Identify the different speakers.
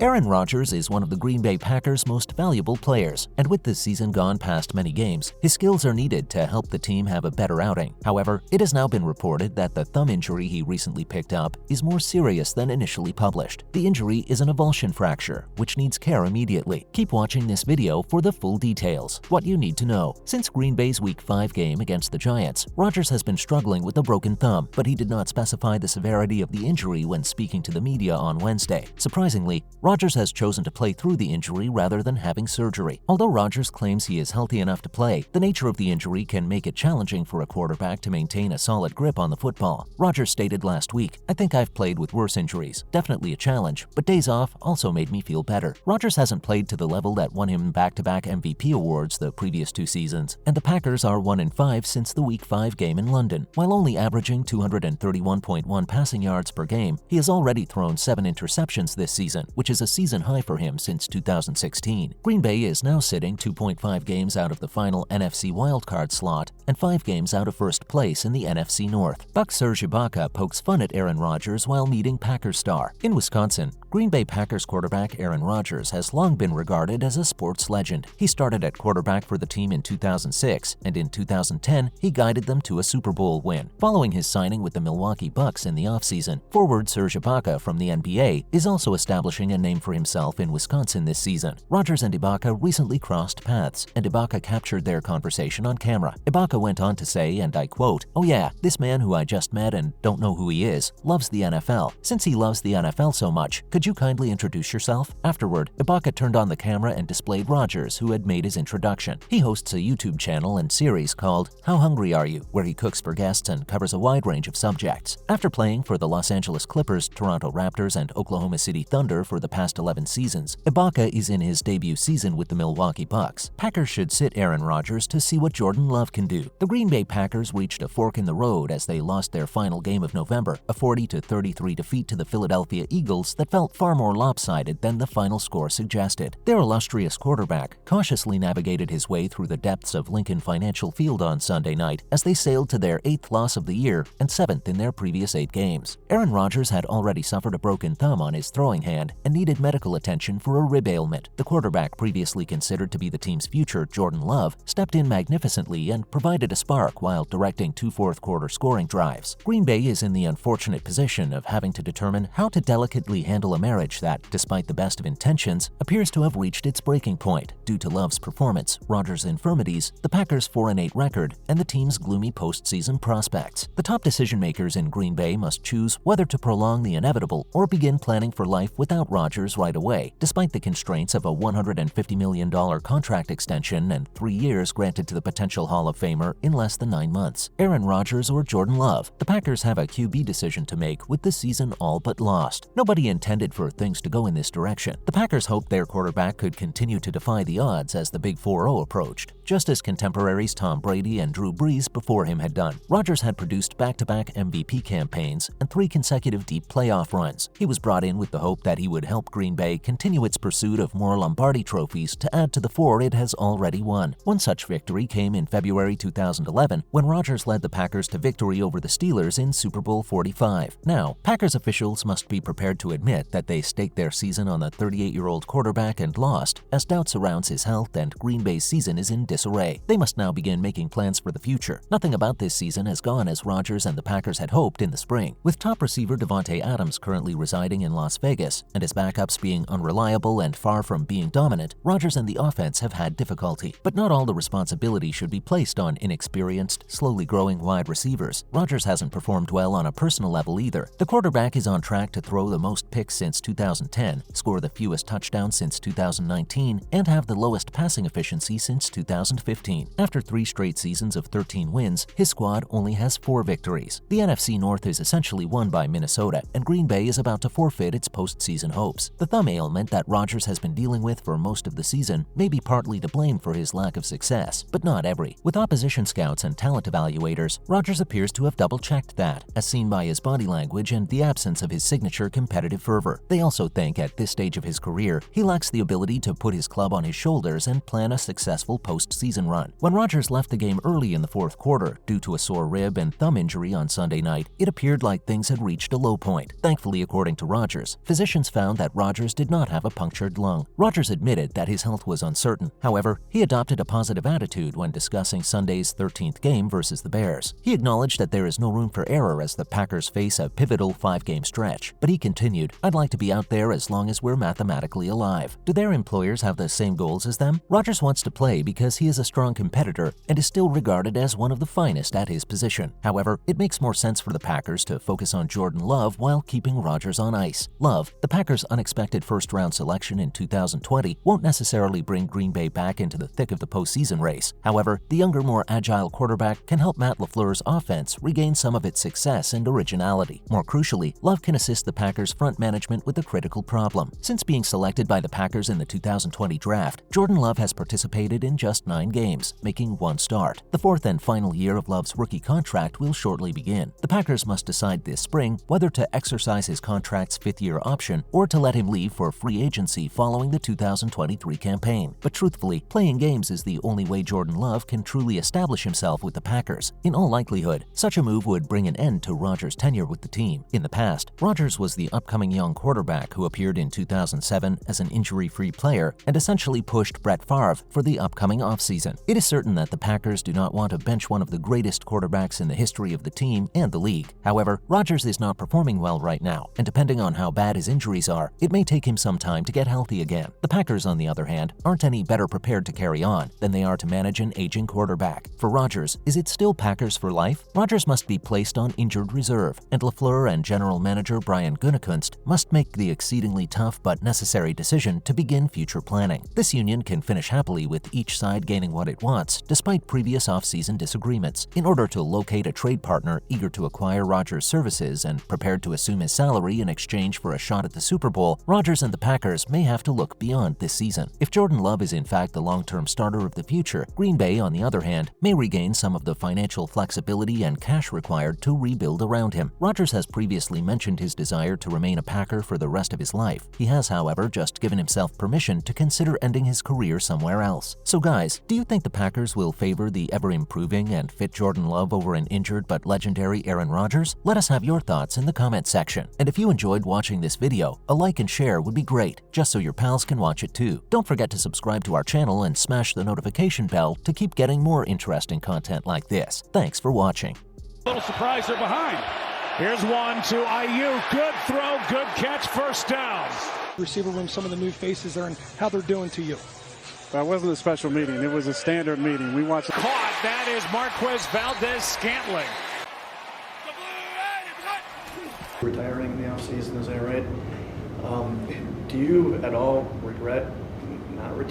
Speaker 1: Aaron Rodgers is one of the Green Bay Packers' most valuable players, and with this season gone past many games, his skills are needed to help the team have a better outing. However, it has now been reported that the thumb injury he recently picked up is more serious than initially published. The injury is an avulsion fracture, which needs care immediately. Keep watching this video for the full details. What you need to know. Since Green Bay's Week 5 game against the Giants, Rodgers has been struggling with a broken thumb, but he did not specify the severity of the injury when speaking to the media on Wednesday. Surprisingly, Rodgers has chosen to play through the injury rather than having surgery. Although Rodgers claims he is healthy enough to play, the nature of the injury can make it challenging for a quarterback to maintain a solid grip on the football. Rodgers stated last week, "I think I've played with worse injuries. Definitely a challenge, but days off also made me feel better." Rodgers hasn't played to the level that won him back-to-back MVP awards the previous 2 seasons, and the Packers are 1-5 since the Week 5 game in London. While only averaging 231.1 passing yards per game, he has already thrown 7 interceptions this season, which is a season high for him since 2016. Green Bay is now sitting 2.5 games out of the final NFC wildcard slot and 5 games out of first place in the NFC North. Bucks Serge Ibaka pokes fun at Aaron Rodgers while meeting Packers star. In Wisconsin, Green Bay Packers quarterback Aaron Rodgers has long been regarded as a sports legend. He started at quarterback for the team in 2006, and in 2010, he guided them to a Super Bowl win. Following his signing with the Milwaukee Bucks in the offseason, forward Serge Ibaka from the NBA is also establishing a name for himself in Wisconsin this season. Rodgers and Ibaka recently crossed paths, and Ibaka captured their conversation on camera. Ibaka went on to say, and I quote, "Oh yeah, this man who I just met and don't know who he is, loves the NFL. Since he loves the NFL so much, could you kindly introduce yourself?" Afterward, Ibaka turned on the camera and displayed Rodgers, who had made his introduction. He hosts a YouTube channel and series called How Hungry Are You?, where he cooks for guests and covers a wide range of subjects. After playing for the Los Angeles Clippers, Toronto Raptors, and Oklahoma City Thunder for the past 11 seasons, Ibaka is in his debut season with the Milwaukee Bucks. Packers should sit Aaron Rodgers to see what Jordan Love can do. The Green Bay Packers reached a fork in the road as they lost their final game of November, a 40-33 defeat to the Philadelphia Eagles that felt far more lopsided than the final score suggested. Their illustrious quarterback cautiously navigated his way through the depths of Lincoln Financial Field on Sunday night as they sailed to their 8th loss of the year and 7th in their previous 8 games. Aaron Rodgers had already suffered a broken thumb on his throwing hand and needed medical attention for a rib ailment. The quarterback, previously considered to be the team's future, Jordan Love, stepped in magnificently and provided a spark while directing 2 fourth-quarter scoring drives. Green Bay is in the unfortunate position of having to determine how to delicately handle a marriage that, despite the best of intentions, appears to have reached its breaking point due to Love's performance, Rodgers' infirmities, the Packers' 4-8 record, and the team's gloomy postseason prospects. The top decision-makers in Green Bay must choose whether to prolong the inevitable or begin planning for life without Rodgers right away, despite the constraints of a $150 million contract extension and 3 years granted to the potential Hall of Famer in less than 9 months. Aaron Rodgers or Jordan Love? The Packers have a QB decision to make with the season all but lost. Nobody intended for things to go in this direction. The Packers hoped their quarterback could continue to defy the odds as the Big 4-0 approached, just as contemporaries Tom Brady and Drew Brees before him had done. Rodgers had produced back-to-back MVP campaigns and 3 consecutive deep playoff runs. He was brought in with the hope that he would help Green Bay continue its pursuit of more Lombardi trophies to add to the 4 it has already won. One such victory came in February 2011 when Rodgers led the Packers to victory over the Steelers in Super Bowl 45. Now, Packers officials must be prepared to admit that they staked their season on the 38-year-old quarterback and lost, as doubt surrounds his health and Green Bay's season is in disarray. They must now begin making plans for the future. Nothing about this season has gone as Rodgers and the Packers had hoped in the spring. With top receiver Davante Adams currently residing in Las Vegas and his backups being unreliable and far from being dominant, Rodgers and the offense have had difficulty. But not all the responsibility should be placed on inexperienced, slowly growing wide receivers. Rodgers hasn't performed well on a personal level either. The quarterback is on track to throw the most picks since 2010, score the fewest touchdowns since 2019, and have the lowest passing efficiency since 2015. After 3 straight seasons of 13 wins, his squad only has 4 victories. The NFC North is essentially won by Minnesota, and Green Bay is about to forfeit its postseason hopes. The thumb ailment that Rodgers has been dealing with for most of the season may be partly to blame for his lack of success, but not every. With opposition scouts and talent evaluators, Rodgers appears to have double-checked that, as seen by his body language and the absence of his signature competitive fervor. They also think at this stage of his career, he lacks the ability to put his club on his shoulders and plan a successful postseason run. When Rodgers left the game early in the 4th quarter due to a sore rib and thumb injury on Sunday night, it appeared like things had reached a low point. Thankfully, according to Rodgers, physicians found that that Rodgers did not have a punctured lung. Rodgers admitted that his health was uncertain. However, he adopted a positive attitude when discussing Sunday's 13th game versus the Bears. He acknowledged that there is no room for error as the Packers face a pivotal 5-game stretch. But he continued, "I'd like to be out there as long as we're mathematically alive." Do their employers have the same goals as them? Rodgers wants to play because he is a strong competitor and is still regarded as one of the finest at his position. However, it makes more sense for the Packers to focus on Jordan Love while keeping Rodgers on ice. Love, the Packers' unexpected first-round selection in 2020, won't necessarily bring Green Bay back into the thick of the postseason race. However, the younger, more agile quarterback can help Matt LaFleur's offense regain some of its success and originality. More crucially, Love can assist the Packers' front management with a critical problem. Since being selected by the Packers in the 2020 draft, Jordan Love has participated in just 9 games, making 1 start. The 4th and final year of Love's rookie contract will shortly begin. The Packers must decide this spring whether to exercise his contract's 5th-year option or to let him leave for free agency following the 2023 campaign. But truthfully, playing games is the only way Jordan Love can truly establish himself with the Packers. In all likelihood, such a move would bring an end to Rodgers' tenure with the team. In the past, Rodgers was the upcoming young quarterback who appeared in 2007 as an injury-free player and essentially pushed Brett Favre for the upcoming offseason. It is certain that the Packers do not want to bench one of the greatest quarterbacks in the history of the team and the league. However, Rodgers is not performing well right now, and depending on how bad his injuries are, it may take him some time to get healthy again. The Packers, on the other hand, aren't any better prepared to carry on than they are to manage an aging quarterback. For Rodgers, is it still Packers for life? Rodgers must be placed on injured reserve, and LaFleur and general manager Brian Gutekunst must make the exceedingly tough but necessary decision to begin future planning. This union can finish happily with each side gaining what it wants, despite previous off-season disagreements. In order to locate a trade partner eager to acquire Rodgers' services and prepared to assume his salary in exchange for a shot at the Super Bowl, Rodgers and the Packers may have to look beyond this season. If Jordan Love is in fact the long-term starter of the future, Green Bay, on the other hand, may regain some of the financial flexibility and cash required to rebuild around him. Rodgers has previously mentioned his desire to remain a Packer for the rest of his life. He has, however, just given himself permission to consider ending his career somewhere else. So guys, do you think the Packers will favor the ever-improving and fit Jordan Love over an injured but legendary Aaron Rodgers? Let us have your thoughts in the comment section. And if you enjoyed watching this video, a like and share would be great, just so your pals can watch it too. Don't forget to subscribe to our channel and smash the notification bell to keep getting more interesting content like this. Thanks for watching.
Speaker 2: Little surprise, they're behind. Here's one to Ayuk. Good throw, good catch, first down.
Speaker 3: Receiver room, some of the new faces there and how they're doing to you.
Speaker 4: That wasn't a special meeting. It was a standard meeting. We watched.
Speaker 2: Caught. That is Marquez Valdez-Scantling.
Speaker 5: Retiring in the offseason, is that right? Do you at all regret not retiring?